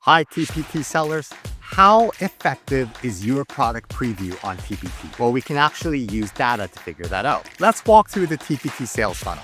Hi, TPT sellers. How effective is your product preview on TPT? Well, we can actually use data to figure that out. Let's walk through the TPT sales funnel.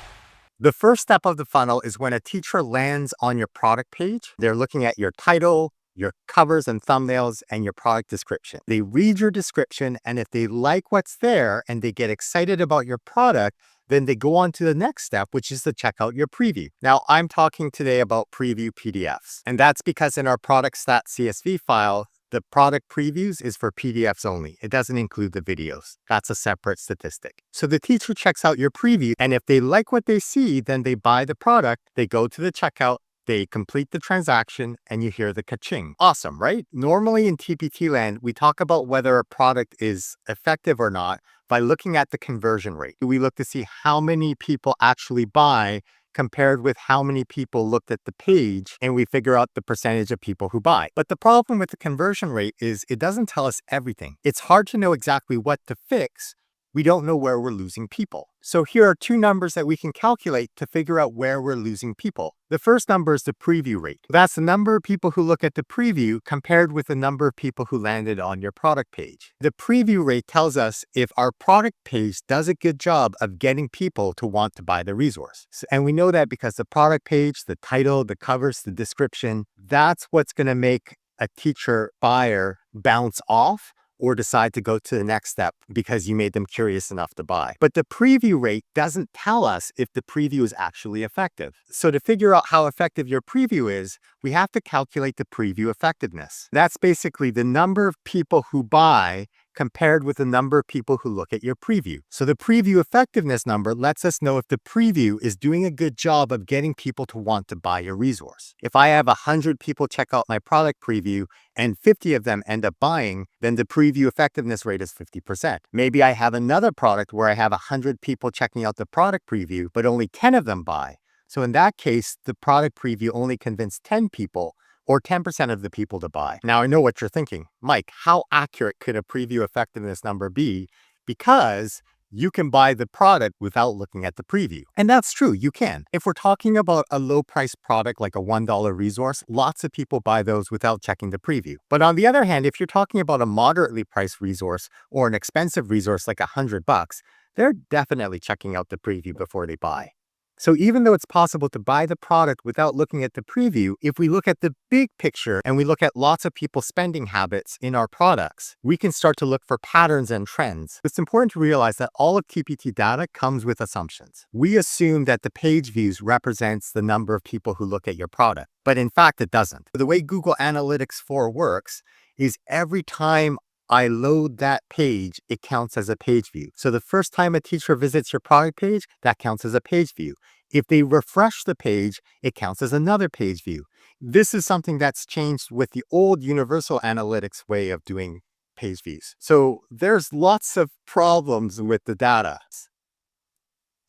The first step of the funnel is when a teacher lands on your product page. They're looking at your title, your covers and thumbnails, and your product description. They read your description, and if they like what's there and they get excited about your product, then they go on to the next step, which is to check out your preview. Now, I'm talking today about preview PDFs, and that's because in our product stat CSV file, the product previews is for PDFs only. It doesn't include the videos. That's a separate statistic. So the teacher checks out your preview, and if they like what they see, then they buy the product, they go to the checkout, they complete the transaction, and you hear the ka-ching. Awesome, right? Normally in TPT land, we talk about whether a product is effective or not by looking at the conversion rate. We look to see how many people actually buy compared with how many people looked at the page, and we figure out the percentage of people who buy. But the problem with the conversion rate is it doesn't tell us everything. It's hard to know exactly what to fix. We don't know where we're losing people. So here are two numbers that we can calculate to figure out where we're losing people. The first number is the preview rate. That's the number of people who look at the preview compared with the number of people who landed on your product page. The preview rate tells us if our product page does a good job of getting people to want to buy the resource. And we know that because the product page, the title, the covers, the description, that's what's going to make a teacher buyer bounce off or decide to go to the next step because you made them curious enough to buy. But the preview rate doesn't tell us if the preview is actually effective. So to figure out how effective your preview is, we have to calculate the preview effectiveness. That's basically the number of people who buy compared with the number of people who look at your preview. So the preview effectiveness number lets us know if the preview is doing a good job of getting people to want to buy your resource. If I have 100 people check out my product preview and 50 of them end up buying, then the preview effectiveness rate is 50%. Maybe I have another product where I have 100 people checking out the product preview, but only 10 of them buy. So in that case, the product preview only convinced 10 people, or 10% of the people to buy. Now, I know what you're thinking. Mike, how accurate could a preview effectiveness number be? Because you can buy the product without looking at the preview. And that's true, you can. If we're talking about a low price product like a $1 resource, lots of people buy those without checking the preview. But on the other hand, if you're talking about a moderately priced resource or an expensive resource like $100, they're definitely checking out the preview before they buy. So even though it's possible to buy the product without looking at the preview, if we look at the big picture and we look at lots of people's spending habits in our products, we can start to look for patterns and trends. It's important to realize that all of TPT data comes with assumptions. We assume that the page views represents the number of people who look at your product, but in fact, it doesn't. The way Google Analytics 4 works is every time I load that page, it counts as a page view. So the first time a teacher visits your product page, that counts as a page view. If they refresh the page, it counts as another page view. This is something that's changed with the old Universal Analytics way of doing page views. So there's lots of problems with the data.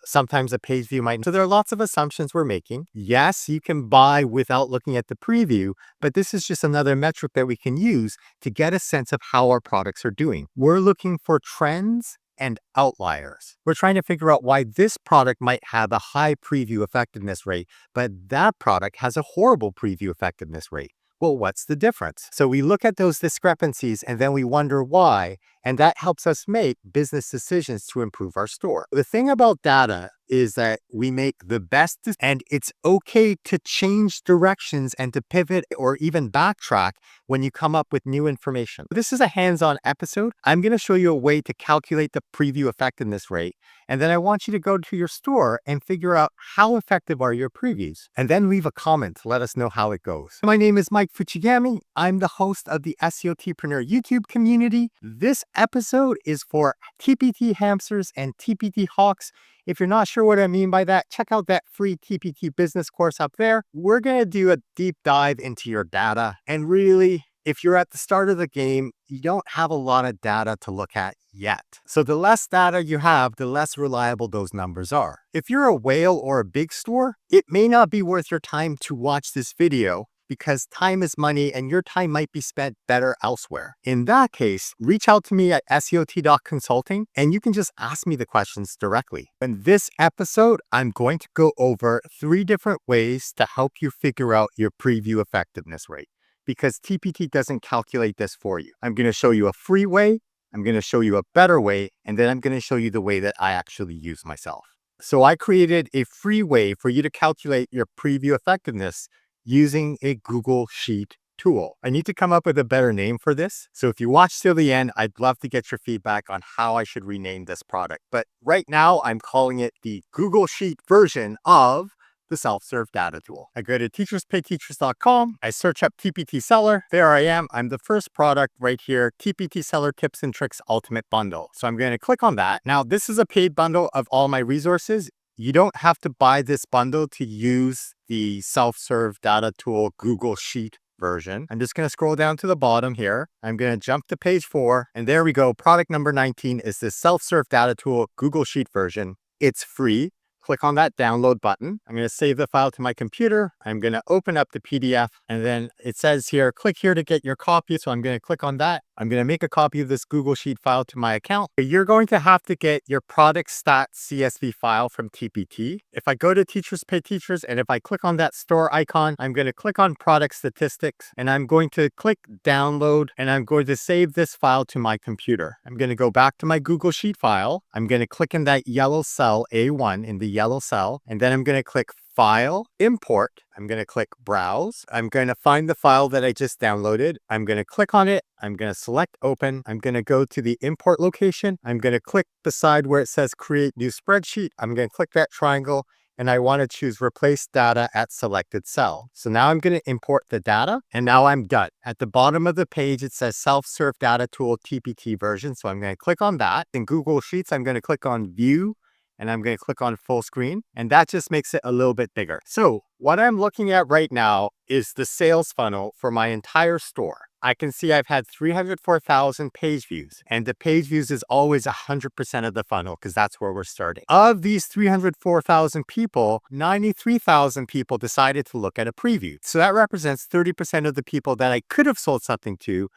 Sometimes a page view might. So there are lots of assumptions we're making. Yes, you can buy without looking at the preview, but this is just another metric that we can use to get a sense of how our products are doing. We're looking for trends and outliers. We're trying to figure out why this product might have a high preview effectiveness rate, but that product has a horrible preview effectiveness rate. Well, what's the difference? So we look at those discrepancies and then we wonder why, and that helps us make business decisions to improve our store. The thing about data is that we make the best, and it's okay to change directions and to pivot or even backtrack when you come up with new information. This is a hands-on episode. I'm going to show you a way to calculate the preview effectiveness rate, and then I want you to go to your store and figure out how effective are your previews, and then leave a comment to let us know how it goes. My name is Mike Fuchigami. I'm the host of the SEOtpreneur YouTube community. This episode is for TPT hamsters and TPT hawks. If you're not sure what I mean by that, check out that free TPT business course up there. We're going to do a deep dive into your data. And really, if you're at the start of the game, you don't have a lot of data to look at yet. So the less data you have, the less reliable those numbers are. If you're a whale or a big store, it may not be worth your time to watch this video, because time is money and your time might be spent better elsewhere. In that case, reach out to me at SEOt.consulting and you can just ask me the questions directly. In this episode, I'm going to go over 3 different ways to help you figure out your preview effectiveness rate, because TPT doesn't calculate this for you. I'm going to show you a free way, I'm going to show you a better way, and then I'm going to show you the way that I actually use myself. So I created a free way for you to calculate your preview effectiveness using a Google Sheet tool. I need to come up with a better name for this. So if you watch till the end, I'd love to get your feedback on how I should rename this product. But right now I'm calling it the Google Sheet version of the self-serve data tool. I go to teacherspayteachers.com. I search up TPT Seller. There I am. I'm the first product right here, TPT Seller Tips and Tricks Ultimate Bundle. So I'm going to click on that. Now, this is a paid bundle of all my resources. You don't have to buy this bundle to use the self-serve data tool Google Sheet version. I'm just going to scroll down to the bottom here. I'm going to jump to page 4. And there we go. Product number 19 is the self-serve data tool Google Sheet version. It's free. Click on that download button. I'm going to save the file to my computer. I'm going to open up the PDF, and then it says here, click here to get your copy. So I'm going to click on that. I'm going to make a copy of this Google Sheet file to my account. You're going to have to get your product stat CSV file from TPT. If I go to Teachers Pay Teachers, and if I click on that store icon, I'm going to click on product statistics, and I'm going to click download, and I'm going to save this file to my computer. I'm going to go back to my Google Sheet file. I'm going to click in that yellow cell A1 in the yellow cell, and then I'm going to click File, Import. I'm going to click Browse. I'm going to find the file that I just downloaded. I'm going to click on it. I'm going to select Open. I'm going to go to the import location. I'm going to click beside where it says Create New Spreadsheet. I'm going to click that triangle, and I want to choose Replace Data at Selected Cell. So now I'm going to import the data, and now I'm done. At the bottom of the page, it says Self-Serve Data Tool TPT version. So I'm going to click on that. In Google Sheets, I'm going to click on View, and I'm going to click on full screen, and that just makes it a little bit bigger. So what I'm looking at right now is the sales funnel for my entire store. I can see I've had 304,000 page views, and the page views is always 100% of the funnel because that's where we're starting. Of these 304,000 people, 93,000 people decided to look at a preview. So that represents 30% of the people that I could have sold something to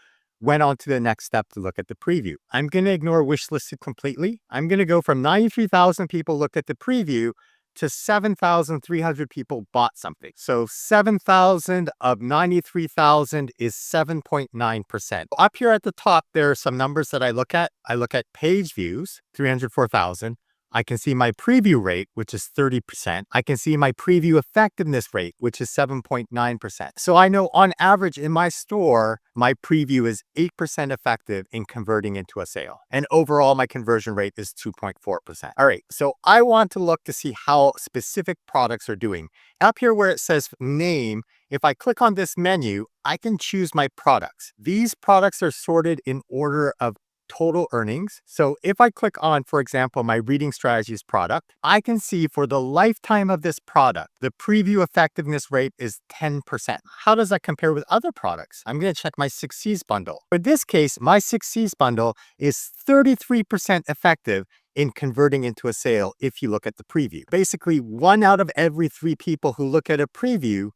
went on to the next step to look at the preview. I'm going to ignore wishlisted completely. I'm going to go from 93,000 people looked at the preview to 7,300 people bought something. So 7,000 of 93,000 is 7.9%. Up here at the top, there are some numbers that I look at. I look at page views, 304,000. I can see my preview rate, which is 30%. I can see my preview effectiveness rate, which is 7.9%. So I know on average in my store, my preview is 8% effective in converting into a sale. And overall, my conversion rate is 2.4%. All right, so I want to look to see how specific products are doing. Up here where it says name, if I click on this menu, I can choose my products. These products are sorted in order of total earnings. So if I click on, for example, my reading strategies product, I can see for the lifetime of this product, the preview effectiveness rate is 10%. How does that compare with other products? I'm going to check my 6 C's bundle. For this case, my 6 C's bundle is 33% effective in converting into a sale if you look at the preview. Basically, 1 out of every 3 people who look at a preview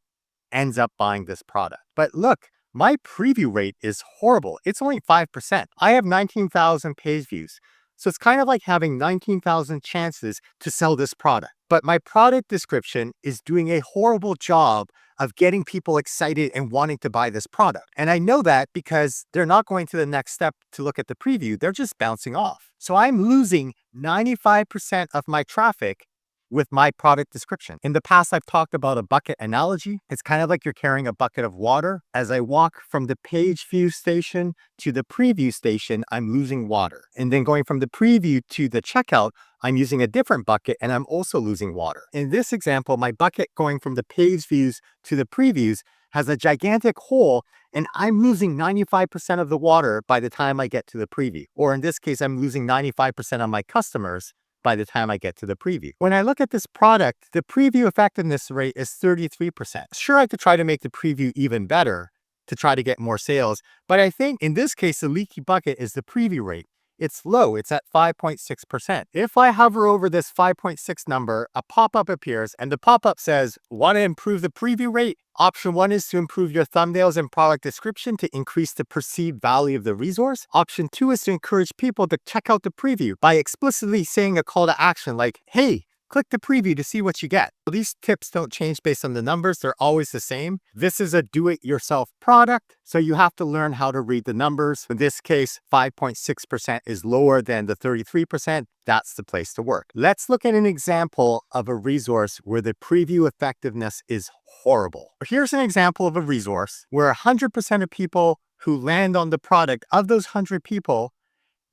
ends up buying this product. But look, my preview rate is horrible. It's only 5%. I have 19,000 page views. So it's kind of like having 19,000 chances to sell this product. But my product description is doing a horrible job of getting people excited and wanting to buy this product. And I know that because they're not going to the next step to look at the preview. They're just bouncing off. So I'm losing 95% of my traffic with my product description. In the past, I've talked about a bucket analogy. It's kind of like you're carrying a bucket of water. As I walk from the page view station to the preview station, I'm losing water. And then going from the preview to the checkout, I'm using a different bucket and I'm also losing water. In this example, my bucket going from the page views to the previews has a gigantic hole, and I'm losing 95% of the water by the time I get to the preview. Or in this case, I'm losing 95% of my customers by the time I get to the preview. When I look at this product, the preview effectiveness rate is 33%. Sure, I could try to make the preview even better to try to get more sales, but I think in this case, the leaky bucket is the preview rate. It's low, it's at 5.6%. If I hover over this 5.6 number, a pop-up appears and the pop-up says, want to improve the preview rate? Option 1 is to improve your thumbnails and product description to increase the perceived value of the resource. Option 2 is to encourage people to check out the preview by explicitly saying a call to action like, hey, Click the preview to see what you get. These tips don't change based on the numbers. They're always the same. This is a do-it-yourself product, so you have to learn how to read the numbers. In this case, 5.6% is lower than the 33%. That's the place to work. Let's look at an example of a resource where the preview effectiveness is horrible. Here's an example of a resource where 100% of people who land on the product, of those 100 people,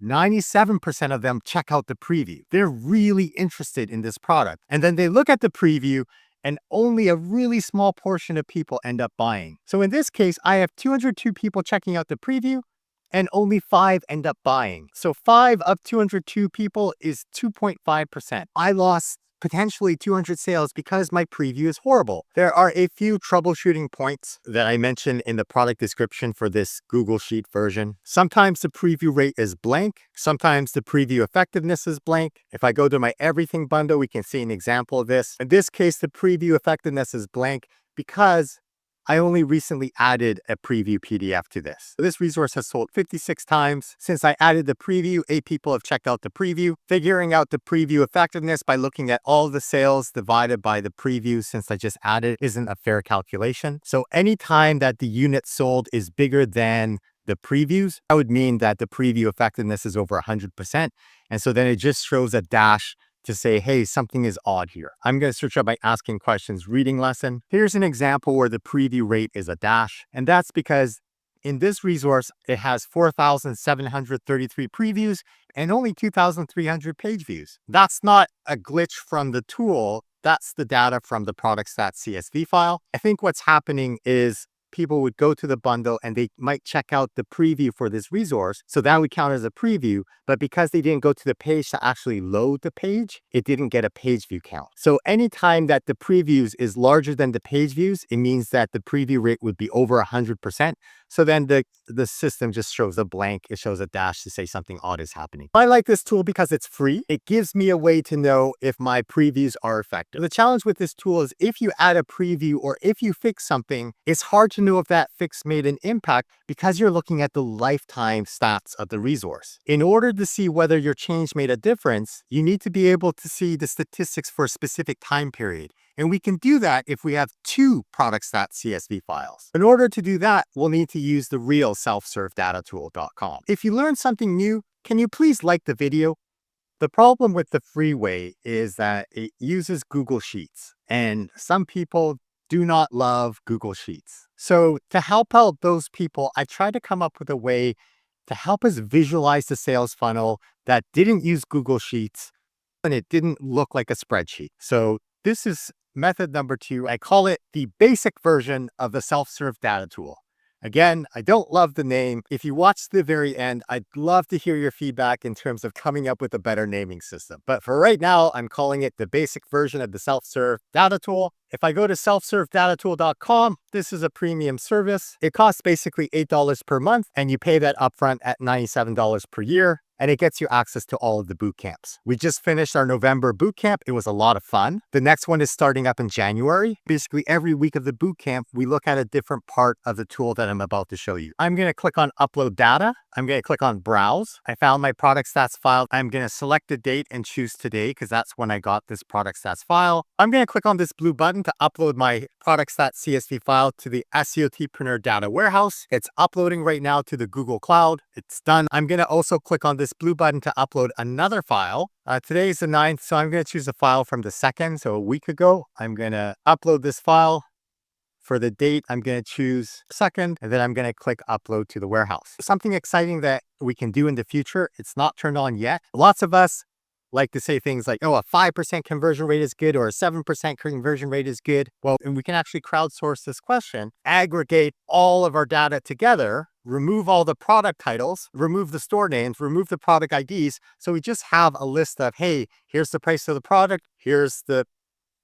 97% of them check out the preview. They're really interested in this product. And then they look at the preview and only a really small portion of people end up buying. So in this case, I have 202 people checking out the preview and only 5 end up buying. So 5 of 202 people is 2.5%. I lost potentially 200 sales because my preview is horrible. There are a few troubleshooting points that I mentioned in the product description for this Google Sheet version. Sometimes the preview rate is blank. Sometimes the preview effectiveness is blank. If I go to my everything bundle, we can see an example of this. In this case, the preview effectiveness is blank because I only recently added a preview PDF to this. This resource has sold 56 times. Since I added the preview, 8 people have checked out the preview. Figuring out the preview effectiveness by looking at all the sales divided by the preview since I just added isn't a fair calculation. So anytime that the unit sold is bigger than the previews, that would mean that the preview effectiveness is over 100%. And so then it just shows a dash to say, hey, something is odd here. I'm going to search up by asking questions reading lesson. Here's an example where the preview rate is a dash. And that's because in this resource, it has 4,733 previews and only 2,300 page views. That's not a glitch from the tool. That's the data from the product.csv file. I think what's happening is people would go to the bundle and they might check out the preview for this resource. So that would count as a preview. But because they didn't go to the page to actually load the page, it didn't get a page view count. So anytime that the previews is larger than the page views, it means that the preview rate would be over 100%. So then the system just shows a blank. It shows a dash to say something odd is happening. I like this tool because it's free. It gives me a way to know if my previews are effective. The challenge with this tool is if you add a preview or if you fix something, it's hard to know if that fix made an impact because you're looking at the lifetime stats of the resource. In order to see whether your change made a difference, you need to be able to see the statistics for a specific time period. And we can do that if we have 2 products.csv files. In order to do that, we'll need to use the real self-serve-data-tool.com. If you learned something new, can you please like the video? The problem with the free way is that it uses Google Sheets, and some people do not love Google Sheets. So to help out those people, I tried to come up with a way to help us visualize the sales funnel that didn't use Google Sheets and it didn't look like a spreadsheet. So this is method number 2. I call it the basic version of the self-serve data tool. Again, I don't love the name. If you watch to the very end, I'd love to hear your feedback in terms of coming up with a better naming system. But for right now, I'm calling it the basic version of the self-serve data tool. If I go to self-serve-data-tool.com, this is a premium service. It costs basically $8 per month, and you pay that upfront at $97 per year. And it gets you access to all of the boot camps. We just finished our November boot camp. It was a lot of fun. The next one is starting up in January. Basically, every week of the boot camp, we look at a different part of the tool that I'm about to show you. I'm going to click on Upload Data. I'm going to click on Browse. I found my product stats file. I'm going to select the date and choose today because that's when I got this product stats file. I'm going to click on this blue button to upload my product stats CSV file to the SEOtpreneur data warehouse. It's uploading right now to the Google Cloud. It's done. I'm going to also click on this blue button to upload another file. Today is the 9th, so I'm going to choose a file from the 2nd, so a week ago. I'm going to upload this file. For the date, I'm going to choose 2nd, and then I'm going to click upload to the warehouse. Something exciting that we can do in the future, it's not turned on yet. Lots of us like to say things like, oh, a 5% conversion rate is good or a 7% conversion rate is good. Well, and we can actually crowdsource this question, aggregate all of our data together, remove all the product titles, remove the store names, remove the product IDs. So we just have a list of, hey, here's the price of the product, here's the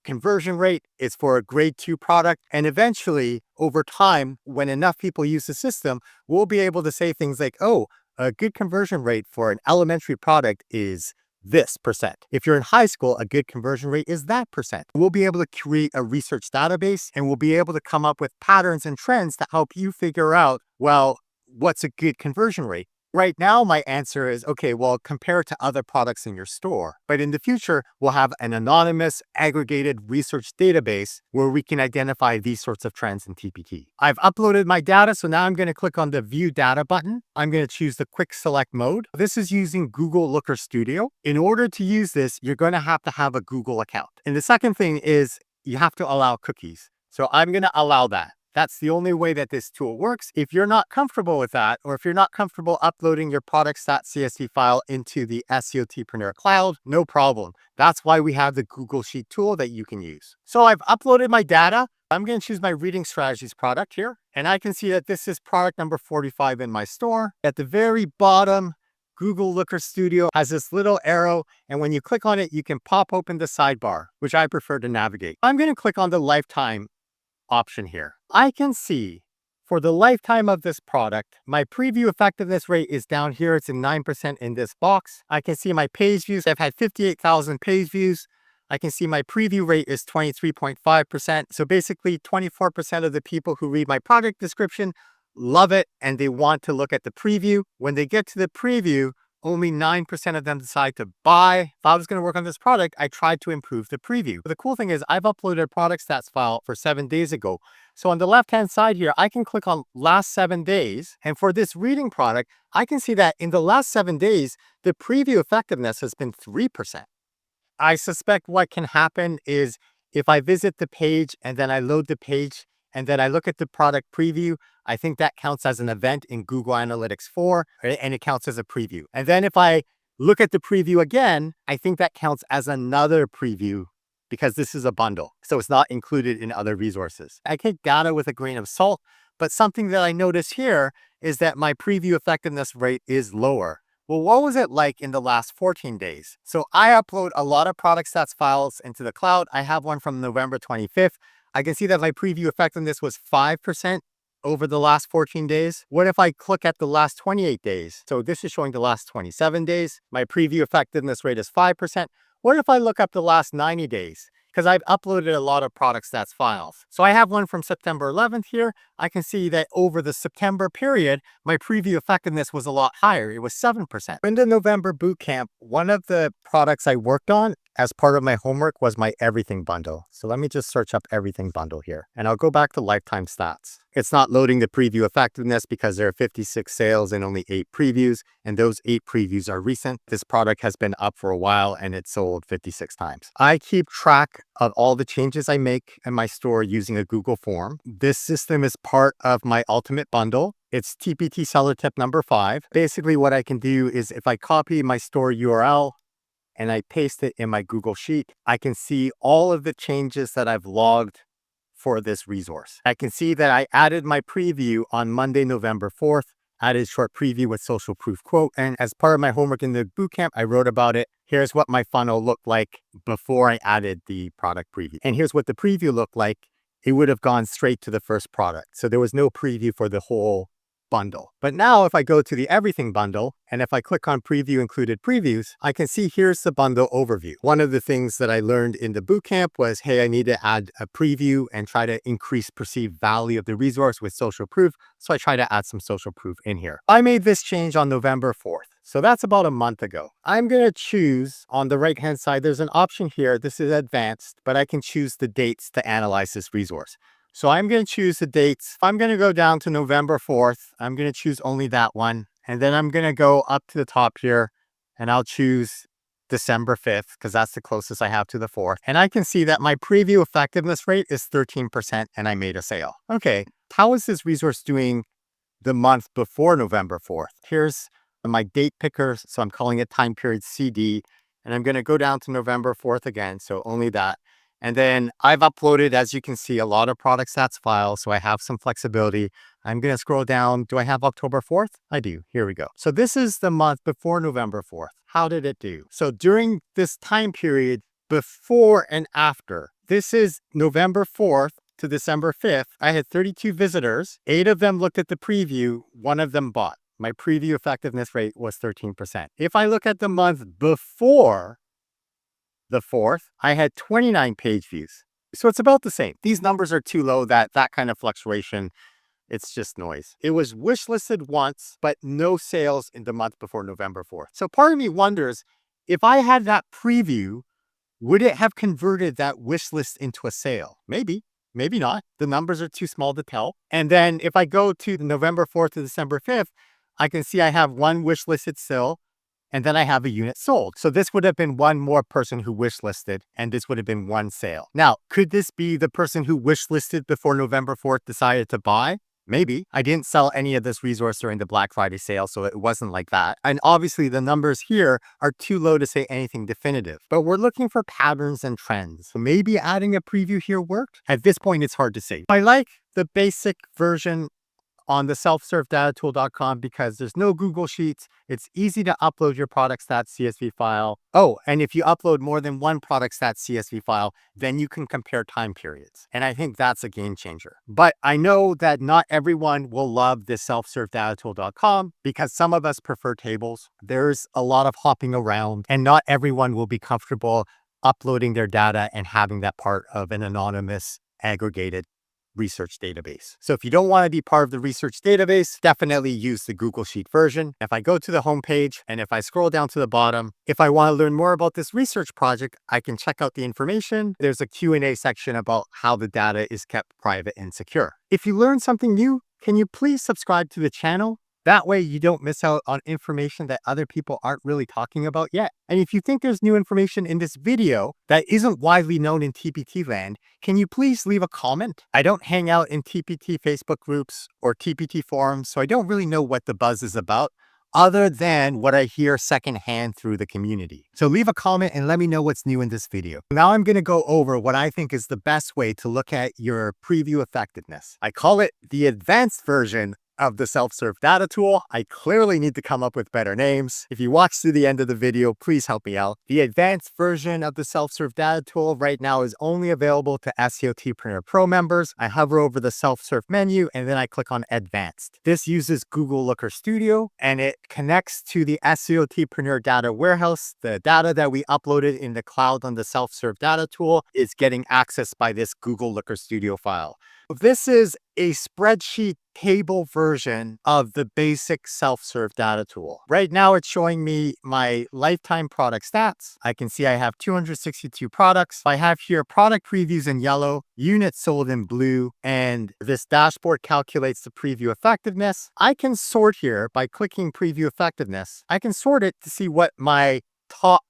conversion rate, it's for a grade 2 product. And eventually, over time, when enough people use the system, we'll be able to say things like, oh, a good conversion rate for an elementary product is this percent. If you're in high school, a good conversion rate is that percent. We'll be able to create a research database and we'll be able to come up with patterns and trends to help you figure out, well, what's a good conversion rate? Right now, my answer is okay, well, compare it to other products in your store. But in the future, we'll have an anonymous, aggregated research database where we can identify these sorts of trends in TPT. I've uploaded my data, so now I'm going to click on the View Data button. I'm going to choose the Quick Select mode. This is using Google Looker Studio. In order to use this, you're going to have a Google account. And the second thing is you have to allow cookies. So I'm going to allow that. That's the only way that this tool works. If you're not comfortable with that, or if you're not comfortable uploading your products.csv file into the SEOtpreneur cloud, no problem. That's why we have the Google Sheet tool that you can use. So I've uploaded my data. I'm going to choose my Reading Strategies product here. And I can see that this is product number 45 in my store. At the very bottom, Google Looker Studio has this little arrow, and when you click on it, you can pop open the sidebar, which I prefer to navigate. I'm going to click on the lifetime option here. I can see for the lifetime of this product, my preview effectiveness rate is down here. It's in 9% in this box. I can see my page views. I've had 58,000 page views. I can see my preview rate is 23.5%. So basically 24% of the people who read my product description love it and they want to look at the preview. When they get to the preview, only 9% of them decide to buy. If I was going to work on this product, I tried to improve the preview. But the cool thing is I've uploaded a product stats file for 7 days ago. So on the left-hand side here, I can click on last 7 days. And for this reading product, I can see that in the last 7 days, the preview effectiveness has been 3%. I suspect what can happen is if I visit the page and then I load the page and then I look at the product preview, I think that counts as an event in Google Analytics 4, right? And it counts as a preview. And then if I look at the preview again, I think that counts as another preview because this is a bundle. So it's not included in other resources. I take data with a grain of salt, but something that I notice here is that my preview effectiveness rate is lower. Well, what was it like in the last 14 days? So I upload a lot of product stats files into the cloud. I have one from November 25th. I can see that my preview effectiveness was 5% over the last 14 days. What if I click at the last 28 days? So this is showing the last 27 days. My preview effectiveness rate is 5%. What if I look up the last 90 days? Because I've uploaded a lot of product stats files. So I have one from September 11th here. I can see that over the September period, my preview effectiveness was a lot higher. It was 7%. In the November bootcamp, one of the products I worked on as part of my homework was my everything bundle. So let me just search up everything bundle here and I'll go back to lifetime stats. It's not loading the preview effectiveness because there are 56 sales and only 8 previews. And those 8 previews are recent. This product has been up for a while and it's sold 56 times. I keep track of all the changes I make in my store using a Google form. This system is part of my ultimate bundle. It's TPT seller tip number 5. Basically what I can do is if I copy my store URL and I paste it in my Google Sheet, I can see all of the changes that I've logged for this resource. I can see that I added my preview on Monday, November 4th, added short preview with social proof quote. And as part of my homework in the bootcamp, I wrote about it. Here's what my funnel looked like before I added the product preview. And here's what the preview looked like. It would have gone straight to the first product. So there was no preview for the whole bundle. But now if I go to the everything bundle and if I click on preview included previews, I can see here's the bundle overview. One of the things that I learned in the bootcamp was, hey, I need to add a preview and try to increase perceived value of the resource with social proof. So I try to add some social proof in here. I made this change on November 4th. So that's about a month ago. I'm going to choose on the right hand side, there's an option here. This is advanced, but I can choose the dates to analyze this resource. So I'm going to choose the dates. I'm going to go down to November 4th. I'm going to choose only that one. And then I'm going to go up to the top here and I'll choose December 5th because that's the closest I have to the 4th. And I can see that my preview effectiveness rate is 13% and I made a sale. Okay, how is this resource doing the month before November 4th? Here's my date picker. So I'm calling it time period CD. And I'm going to go down to November 4th again. So only that. And then I've uploaded, as you can see, a lot of product stats files. So I have some flexibility. I'm going to scroll down. Do I have October 4th? I do. Here we go. So this is the month before November 4th. How did it do? So during this time period, before and after, this is November 4th to December 5th. I had 32 visitors. 8 of them looked at the preview. 1 of them bought. My preview effectiveness rate was 13%. If I look at the month before the 4th, I had 29 page views. So it's about the same. These numbers are too low that kind of fluctuation It's just noise. It was wishlisted once, but no sales in the month before November 4th. So part of me wonders, if I had that preview, would it have converted that wish list into a sale? Maybe, maybe not. The numbers are too small to tell. And then if I go to November 4th to December 5th, I can see I have one wish listed still, and then I have a unit sold. So this would have been one more person who wish listed, and this would have been one sale. Now, could this be the person who wish listed before November 4th decided to buy? Maybe. I didn't sell any of this resource during the Black Friday sale, so it wasn't like that. And obviously the numbers here are too low to say anything definitive, but we're looking for patterns and trends. So maybe adding a preview here worked. At this point, it's hard to say. I like the basic version on the self-serve-data-tool.com because there's no Google Sheets. It's easy to upload your product stats CSV file. Oh, and if you upload more than one product stats CSV file, then you can compare time periods. And I think that's a game changer. But I know that not everyone will love this self-serve-data-tool.com because some of us prefer tables. There's a lot of hopping around, and not everyone will be comfortable uploading their data and having that part of an anonymous, aggregated research database. So if you don't want to be part of the research database, definitely use the Google Sheet version. If I go to the home page and if I scroll down to the bottom, if I want to learn more about this research project, I can check out the information. There's a Q&A section about how the data is kept private and secure. If you learned something new, can you please subscribe to the channel? That way you don't miss out on information that other people aren't really talking about yet. And if you think there's new information in this video that isn't widely known in TPT land, can you please leave a comment? I don't hang out in TPT Facebook groups or TPT forums, so I don't really know what the buzz is about, other than what I hear secondhand through the community. So leave a comment and let me know what's new in this video. Now I'm going to go over what I think is the best way to look at your preview effectiveness. I call it the advanced version of the self-serve data tool. I clearly need to come up with better names. If you watch to the end of the video, please help me out. The advanced version of the self-serve data tool right now is only available to SEOTpreneur Pro members. I hover over the self-serve menu and then I click on advanced. This uses Google Looker Studio and it connects to the SEOTpreneur data warehouse. The data that we uploaded in the cloud on the self-serve data tool is getting accessed by this Google Looker Studio file. This is a spreadsheet table version of the basic self-serve data tool. Right now, it's showing me my lifetime product stats. I can see I have 262 products. I have here product previews in yellow, units sold in blue, and this dashboard calculates the preview effectiveness. I can sort here by clicking preview effectiveness. I can sort it to see what my top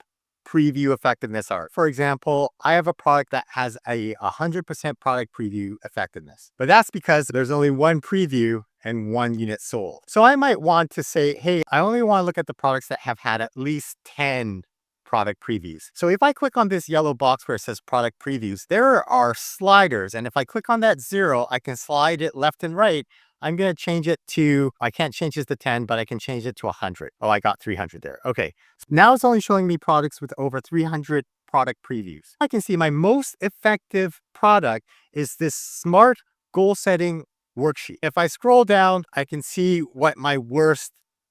preview effectiveness are. For example, I have a product that has a 100% product preview effectiveness, but that's because there's only one preview and one unit sold. So I might want to say, hey, I only want to look at the products that have had at least 10 product previews. So if I click on this yellow box where it says product previews, there are sliders. And if I click on that 0, I can slide it left and right. I'm going to change it to, I can't change this to 10, but I can change it to 100. Oh, I got 300 there. Okay. Now it's only showing me products with over 300 product previews. I can see my most effective product is this smart goal setting worksheet. If I scroll down, I can see what my worst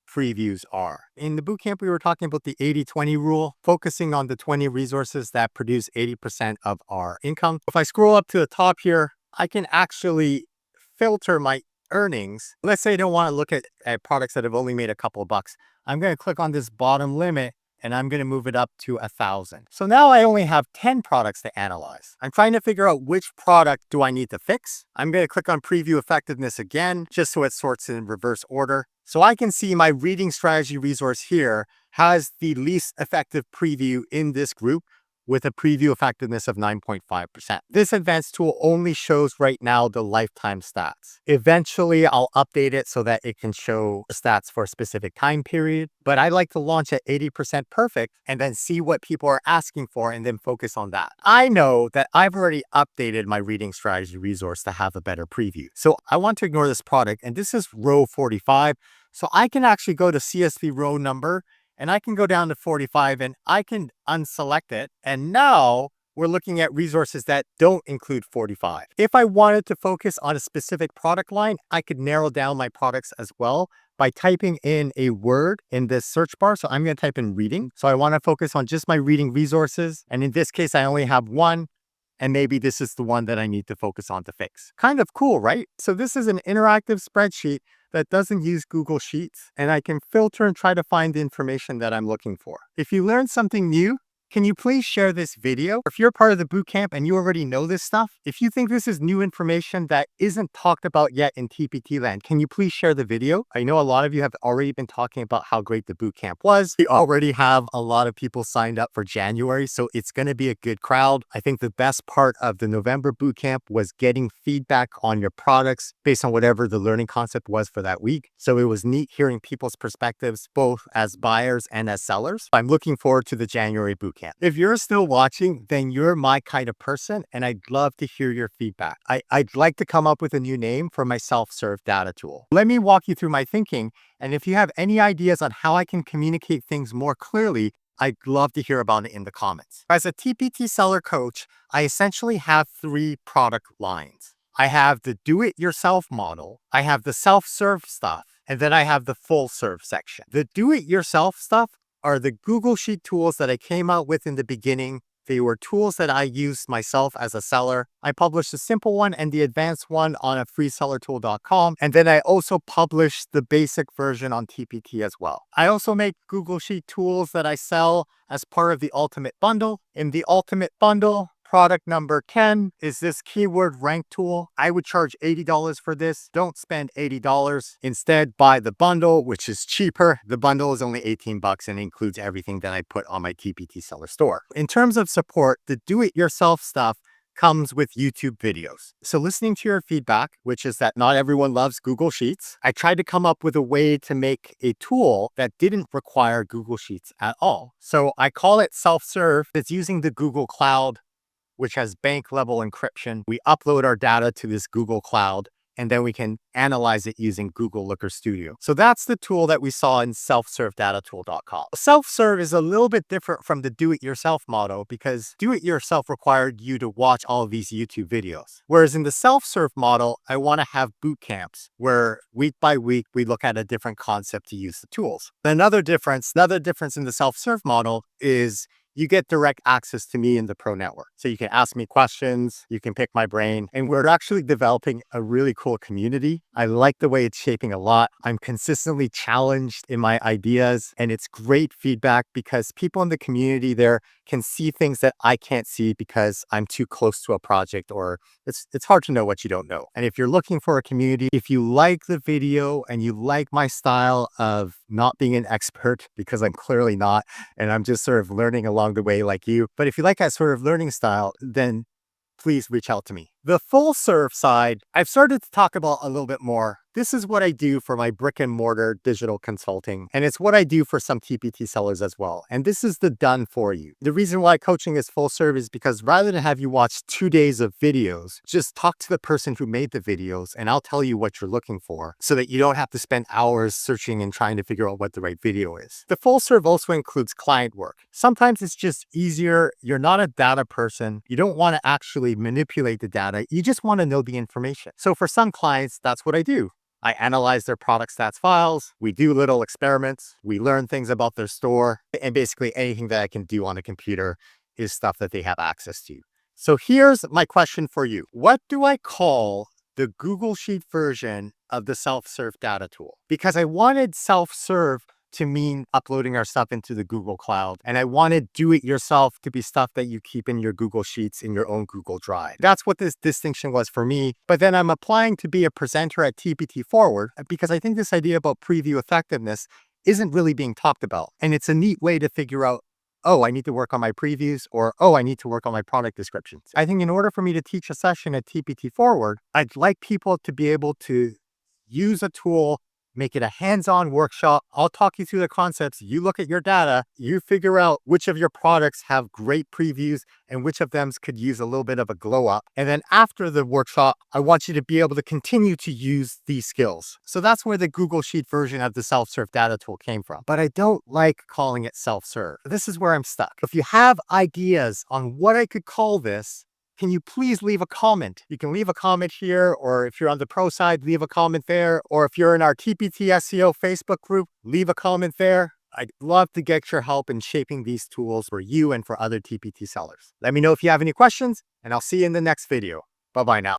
previews are. In the bootcamp, we were talking about the 80-20 rule, focusing on the 20 resources that produce 80% of our income. If I scroll up to the top here, I can actually filter my earnings. Let's say I don't want to look at products that have only made a couple of bucks. I'm going to click on this bottom limit and I'm going to move it up to 1,000. So now I only have 10 products to analyze. I'm trying to figure out which product do I need to fix. I'm going to click on preview effectiveness again, just so it sorts in reverse order. So I can see my reading strategy resource here has the least effective preview in this group, with a preview effectiveness of 9.5%. This advanced tool only shows right now the lifetime stats. Eventually, I'll update it so that it can show stats for a specific time period, but I like to launch at 80% perfect and then see what people are asking for and then focus on that. I know that I've already updated my reading strategy resource to have a better preview. So I want to ignore this product, and this is row 45. So I can actually go to CSV row number and I can go down to 45 and I can unselect it. And now we're looking at resources that don't include 45. If I wanted to focus on a specific product line, I could narrow down my products as well by typing in a word in this search bar. So I'm going to type in reading. So I want to focus on just my reading resources. And in this case, I only have one. and maybe this is the one that I need to focus on to fix. Kind of cool, right? So this is an interactive spreadsheet that doesn't use Google Sheets, and I can filter and try to find the information that I'm looking for. If you learned something new, can you please share this video? If you're part of the bootcamp and you already know this stuff, if you think this is new information that isn't talked about yet in TPT land, can you please share the video? I know a lot of you have already been talking about how great the bootcamp was. We already have a lot of people signed up for January, so it's going to be a good crowd. I think the best part of the November bootcamp was getting feedback on your products based on whatever the learning concept was for that week. So it was neat hearing people's perspectives, both as buyers and as sellers. I'm looking forward to the January bootcamp. If you're still watching, then you're my kind of person, and I'd love to hear your feedback. I'd like to come up with a new name for my self-serve data tool. Let me walk you through my thinking, and if you have any ideas on how I can communicate things more clearly, I'd love to hear about it in the comments. As a TPT seller coach, I essentially have 3 product lines. I have the do-it-yourself model, I have the self-serve stuff, and then I have the full-serve section. The do-it-yourself stuff are the Google Sheet tools that I came out with in the beginning. They were tools that I used myself as a seller. I published the simple one and the advanced one on a freesellertool.com. And then I also published the basic version on TPT as well. I also make Google Sheet tools that I sell as part of the Ultimate Bundle. In the Ultimate Bundle, product number 10 is this keyword rank tool. I would charge $80 for this. Don't spend $80. Instead, buy the bundle, which is cheaper. The bundle is only 18 bucks and includes everything that I put on my TPT seller store. In terms of support, the do-it-yourself stuff comes with YouTube videos. So listening to your feedback, which is that not everyone loves Google Sheets, I tried to come up with a way to make a tool that didn't require Google Sheets at all. So I call it self-serve. It's using the Google Cloud, which has bank level encryption. We upload our data to this Google Cloud, and then we can analyze it using Google Looker Studio. So that's the tool that we saw in self-serve-data-tool.com. Self-serve is a little bit different from the do-it-yourself model because do-it-yourself required you to watch all of these YouTube videos. Whereas in the self-serve model, I want to have boot camps where week by week, we look at a different concept to use the tools. Another difference in the self-serve model is you get direct access to me in the Pro Network. So you can ask me questions, you can pick my brain, and we're actually developing a really cool community. I like the way it's shaping a lot. I'm consistently challenged in my ideas, and it's great feedback because people in the community there can see things that I can't see because I'm too close to a project, or it's hard to know what you don't know. And if you're looking for a community, if you like the video and you like my style of not being an expert, because I'm clearly not, and I'm just sort of learning along the way like you. But if you like that sort of learning style, then please reach out to me. The full serve side, I've started to talk about a little bit more. This is what I do for my brick and mortar digital consulting, and it's what I do for some TPT sellers as well. And this is the done for you. The reason why coaching is full serve is because rather than have you watch 2 days of videos, just talk to the person who made the videos and I'll tell you what you're looking for so that you don't have to spend hours searching and trying to figure out what the right video is. The full serve also includes client work. Sometimes it's just easier. You're not a data person. You don't want to actually manipulate the data. You just want to know the information. So for some clients, that's what I do. I analyze their product stats files. We do little experiments. We learn things about their store. And basically anything that I can do on a computer is stuff that they have access to. So here's my question for you. What do I call the Google Sheet version of the self-serve data tool? Because I wanted self-serve to mean uploading our stuff into the Google Cloud. And I wanted do-it-yourself to be stuff that you keep in your Google Sheets in your own Google Drive. That's what this distinction was for me. But then I'm applying to be a presenter at TPT Forward because I think this idea about preview effectiveness isn't really being talked about. And it's a neat way to figure out, oh, I need to work on my previews, or, oh, I need to work on my product descriptions. I think in order for me to teach a session at TPT Forward, I'd like people to be able to use a tool, make it a hands-on workshop. I'll talk you through the concepts. You look at your data, you figure out which of your products have great previews and which of them could use a little bit of a glow up. And then after the workshop, I want you to be able to continue to use these skills. So that's where the Google Sheet version of the self-serve data tool came from. But I don't like calling it self-serve. This is where I'm stuck. If you have ideas on what I could call this, can you please leave a comment? You can leave a comment here, or if you're on the pro side, leave a comment there. Or if you're in our TPT SEO Facebook group, leave a comment there. I'd love to get your help in shaping these tools for you and for other TPT sellers. Let me know if you have any questions, and I'll see you in the next video. Bye-bye now.